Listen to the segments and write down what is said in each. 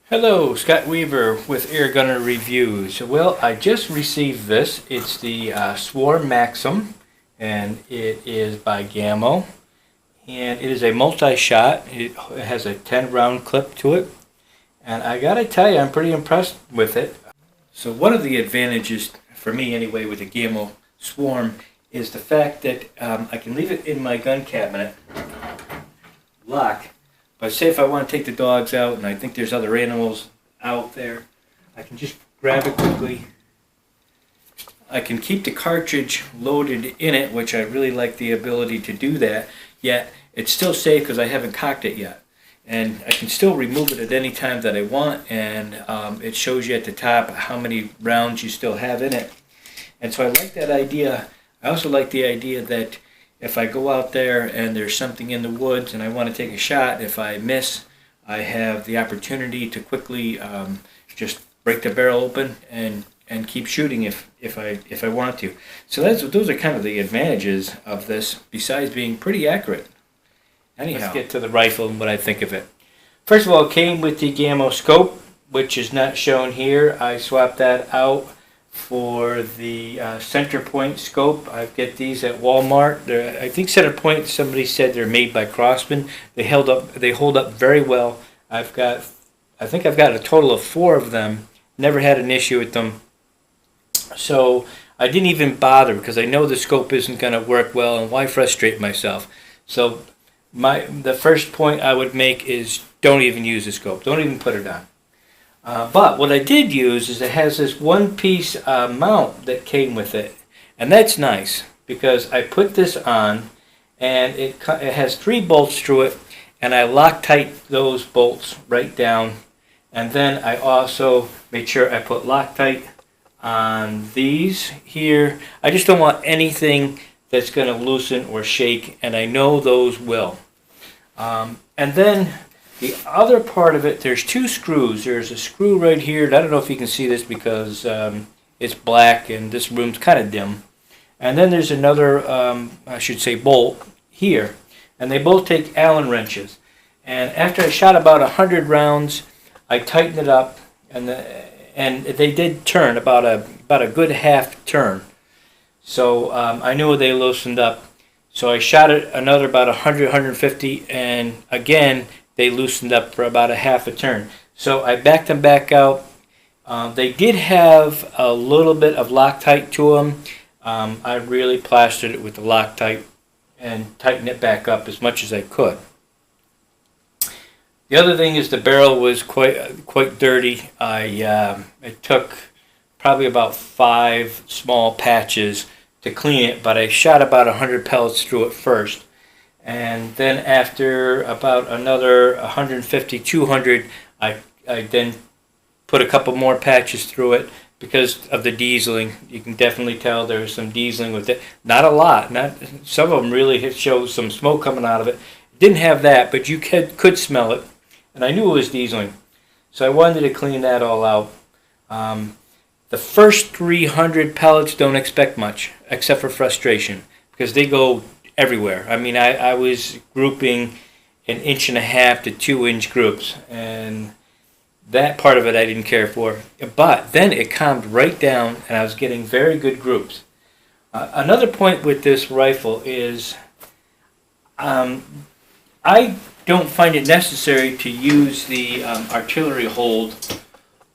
Hello, Scott Weaver with Air Gunner Reviews. Well, I just received this. It's the Swarm Maxxim, and it is by Gamo. And it is a multi-shot. It has a 10-round clip to it. And I gotta tell you, I'm pretty impressed with it. So one of the advantages, for me anyway, with the Gamo Swarm is the fact that I can leave it in my gun cabinet, locked. But say if I want to take the dogs out and I think there's other animals out there, I can just grab it quickly. I can keep the cartridge loaded in it, which I really like the ability to do that, yet it's still safe because I haven't cocked it yet. And I can still remove it at any time that I want, and it shows you at the top how many rounds you still have in it. And so I like that idea. I also like the idea that if I go out there and there's something in the woods and I want to take a shot, if I miss, I have the opportunity to quickly just break the barrel open and keep shooting if I want to. So those are kind of the advantages of this, besides being pretty accurate. Anyhow, let's get to the rifle and what I think of it. First of all, it came with the Gamo scope, which is not shown here. I swapped that out for the center point scope. I get these at Walmart. I think center point, somebody said they're made by Crosman. They hold up very well. I think I've got a total of 4 of them. Never had an issue with them. So I didn't even bother because I know the scope isn't going to work well, and why frustrate myself? So the first point I would make is don't even use the scope. Don't even put it on. But what I did use is it has this one-piece mount that came with it. And that's nice because I put this on and it has 3 bolts through it, and I Loctite those bolts right down. And then I also made sure I put Loctite on these here. I just don't want anything that's going to loosen or shake, and I know those will. And then the other part of it, there's 2 screws. There's a screw right here. I don't know if you can see this because it's black and this room's kind of dim. And then there's another, I should say, bolt here. And they both take Allen wrenches. And after I shot about 100 rounds, I tightened it up, and they did turn about a good half turn. So I knew they loosened up. So I shot it another about 100, 150, and again, they loosened up for about a half a turn. So I backed them back out. They did have a little bit of Loctite to them. I really plastered it with the Loctite and tightened it back up as much as I could. The other thing is the barrel was quite dirty. It took probably about 5 small patches to clean it, but I shot about 100 pellets through it first. And then after about another 150, 200, I then put a couple more patches through it because of the dieseling. You can definitely tell there was some dieseling with it. Not a lot. Some of them really showed some smoke coming out of it. Didn't have that, but you could smell it. And I knew it was dieseling. So I wanted to clean that all out. The first 300 pellets don't expect much, except for frustration, because they go everywhere. I mean, I was grouping 1.5 to 2 inch groups, and that part of it I didn't care for. But then it calmed right down, and I was getting very good groups. Another point with this rifle is I don't find it necessary to use the artillery hold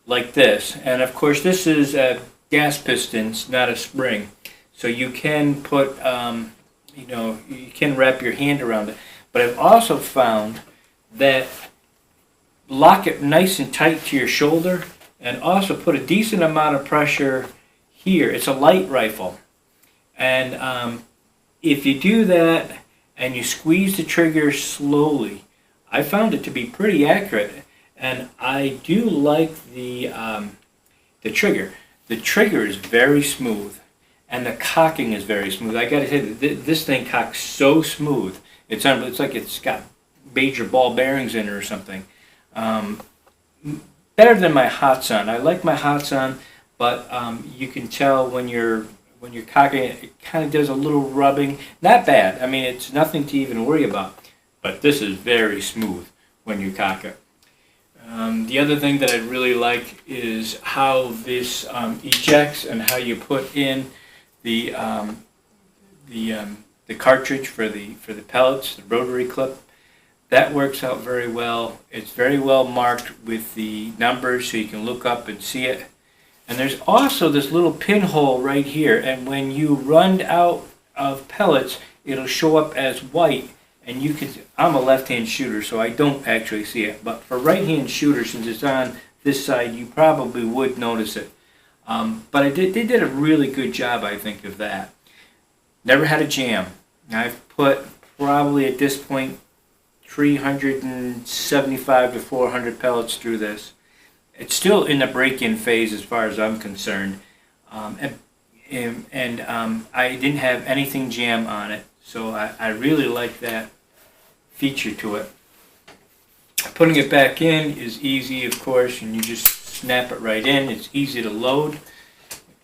like this. And of course, this is gas pistons, not a spring. So you can put you can wrap your hand around it. But I've also found that lock it nice and tight to your shoulder and also put a decent amount of pressure here. It's a light rifle. And if you do that and you squeeze the trigger slowly, I found it to be pretty accurate. And I do like the trigger. The trigger is very smooth. And the cocking is very smooth. I gotta say, this thing cocks so smooth. It's like it's got major ball bearings in it or something. Better than my Hotsun. I like my Hotsun, but you can tell when you're cocking it, it kind of does a little rubbing. Not bad. I mean, it's nothing to even worry about. But this is very smooth when you cock it. The other thing that I really like is how this ejects and how you put in the the cartridge for the pellets, the rotary clip. That works out very well. It's very well marked with the numbers so you can look up and see it. And there's also this little pinhole right here, and when you run out of pellets, it'll show up as white. And you can, I'm a left-hand shooter, so I don't actually see it. But for right-hand shooters, since it's on this side, you probably would notice it. But they did a really good job, I think, of that. Never had a jam. I've put probably at this point 375 to 400 pellets through this. It's still in the break-in phase as far as I'm concerned. I didn't have anything jam on it. So I really like that feature to it. Putting it back in is easy, of course, and you just snap it right in. It's easy to load,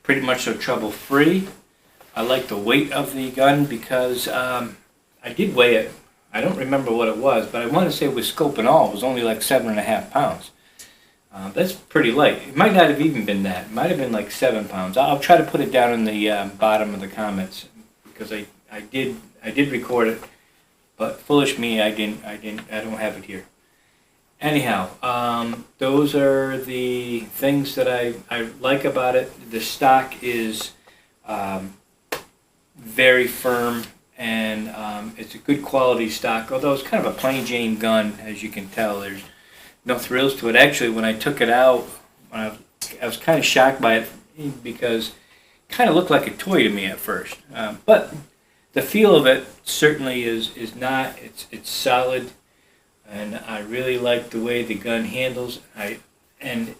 pretty much so trouble-free. I like the weight of the gun because I did weigh it. I don't remember what it was, but I want to say with scope and all, it was only like 7.5 pounds. That's pretty light. It might not have even been that. It might have been like 7 pounds. I'll try to put it down in the bottom of the comments because I did record it, but foolish me, I don't have it here. Anyhow, those are the things that I like about it. The stock is very firm, and it's a good quality stock, although it's kind of a plain Jane gun, as you can tell. There's no thrills to it. Actually, when I took it out, I was kind of shocked by it because it kind of looked like a toy to me at first. But the feel of it certainly is not. It's solid, and I really like the way the gun handles. This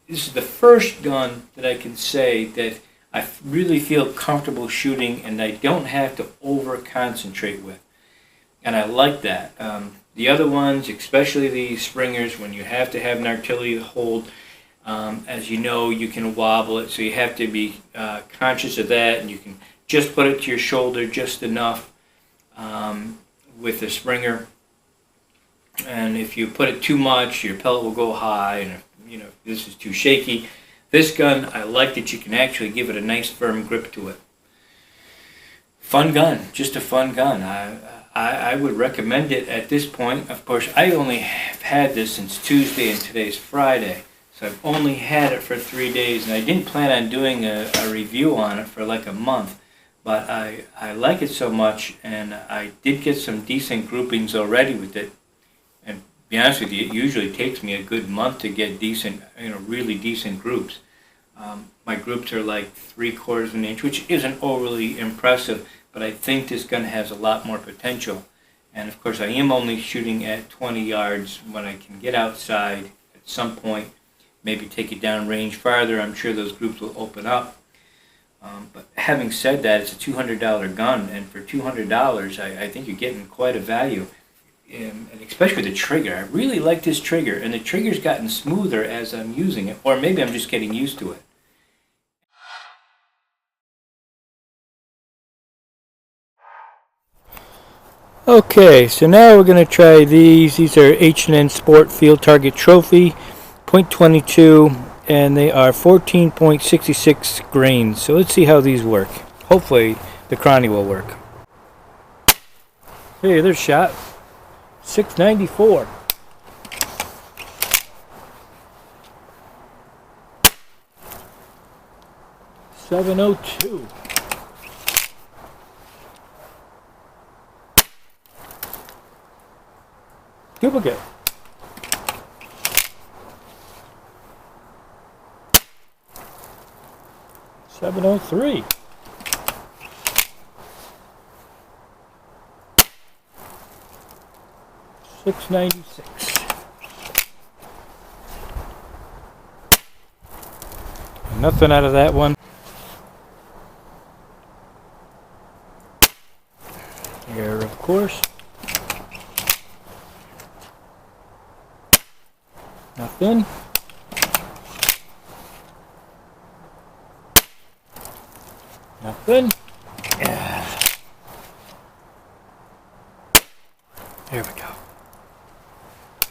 is the first gun that I can say that I really feel comfortable shooting, and I don't have to over concentrate with, and I like that. The other ones, especially the Springers, when you have to have an artillery hold, as you know, you can wobble it, so you have to be conscious of that, and you can just put it to your shoulder just enough with the Springer. And if you put it too much, your pellet will go high, and if this is too shaky. This gun, I like that you can actually give it a nice firm grip to it. Fun gun, just a fun gun. I would recommend it at this point. Of course, I only have had this since Tuesday, and today's Friday. So I've only had it for 3 days, and I didn't plan on doing a review on it for like a month. But I like it so much, and I did get some decent groupings already with it. And to be honest with you, it usually takes me a good month to get decent, really decent groups. My groups are like 3/4 of an inch, which isn't overly impressive, but I think this gun has a lot more potential. And of course, I am only shooting at 20 yards. When I can get outside at some point, maybe take it down range farther, I'm sure those groups will open up. But having said that, it's a $200 gun, and for $200, I think you're getting quite a value. And especially the trigger. I really like this trigger, and the trigger's gotten smoother as I'm using it, or maybe I'm just getting used to it. Okay, so now we're going to try these. These are H&N Sport Field Target Trophy, .22, and they are 14.66 grains. So let's see how these work. Hopefully the Cronny will work. Hey, there's shot. 694. .702. Duplicate. .703. .696. Nothing out of that one. Here, of course. Nothing. Nothing. Yeah. There we go.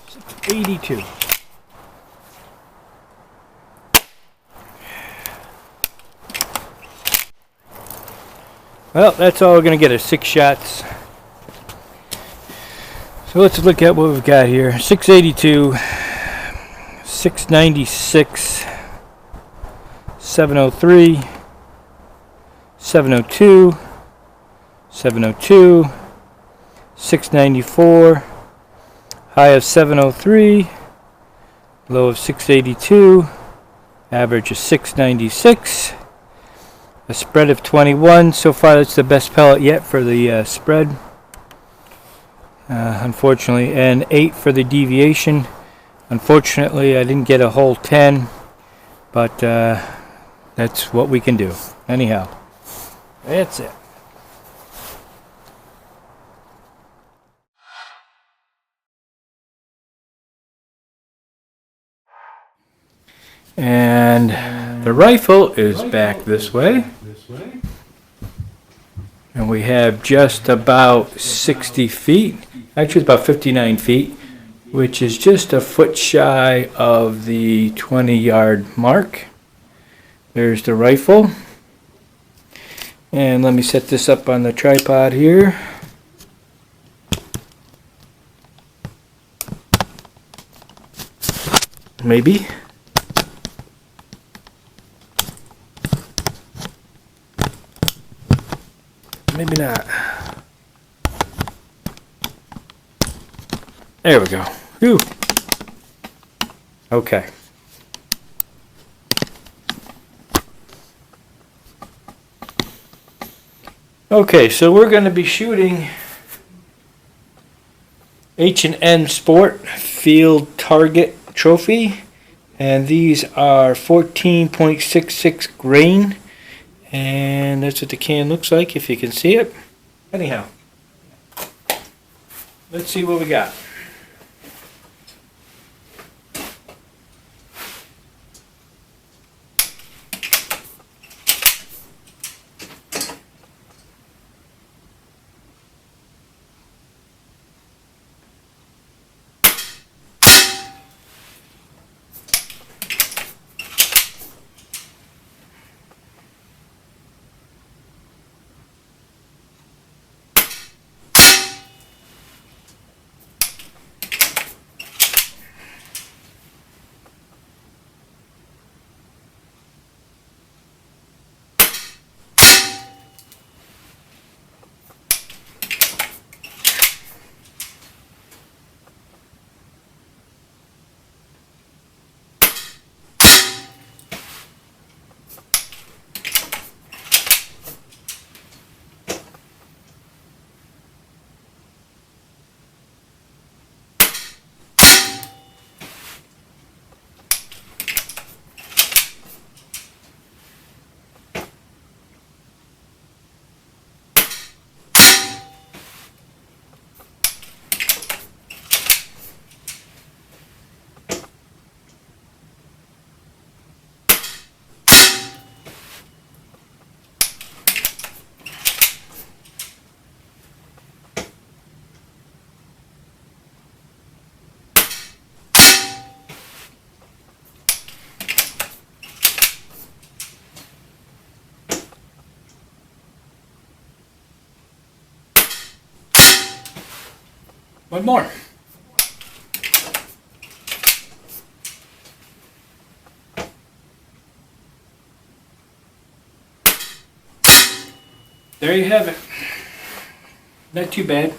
682. Well, that's all we're going to get is 6 shots. So let's look at what we've got here. 682, 696, 703, 702, 702, 694, high of 703, low of 682, average of 696, a spread of 21. So far that's the best pellet yet for the spread, unfortunately, and 8 for the deviation. Unfortunately I didn't get a whole 10, but that's what we can do. Anyhow, that's it. And the rifle is back this way. And we have just about 60 feet. Actually, it's about 59 feet, which is just a foot shy of the 20-yard mark. There's the rifle. And let me set this up on the tripod here. Maybe. Maybe not. There we go. Whew. Okay. Okay, so we're going to be shooting H&N Sport Field Target Trophy, and these are 14.66 grain, and that's what the can looks like if you can see it. Anyhow, let's see what we got. One more. There you have it. Not too bad.